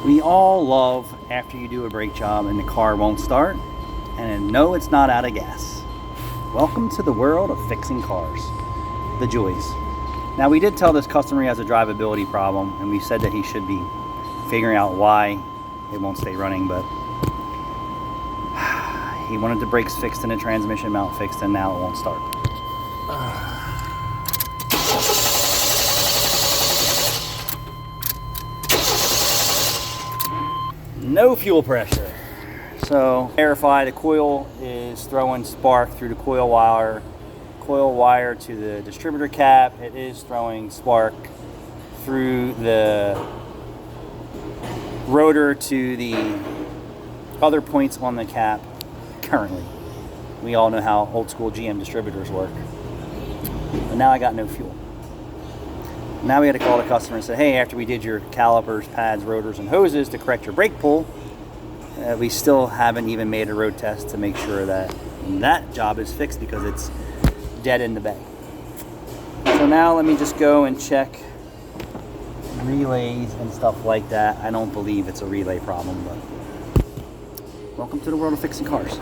We all love after you do a brake job and the car won't start, and no, it's not out of gas. Welcome to the world of fixing cars. The joys. Now, we did tell this customer he has a drivability problem, and we said that he should be figuring out why it won't stay running, but he wanted the brakes fixed and the transmission mount fixed, and now it won't start. No fuel pressure. So verify the coil is throwing spark through the coil wire to the distributor cap. It is throwing spark through the rotor to the other points on the cap currently. We all know how old school GM distributors work. But now I got no fuel. Now we had to call the customer and say, hey, after we did your calipers, pads, rotors, and hoses to correct your brake pull, we still haven't even made a road test to make sure that that job is fixed because it's dead in the bay. So now let me just go and check relays and stuff like that. I don't believe it's a relay problem, but welcome to the world of fixing cars.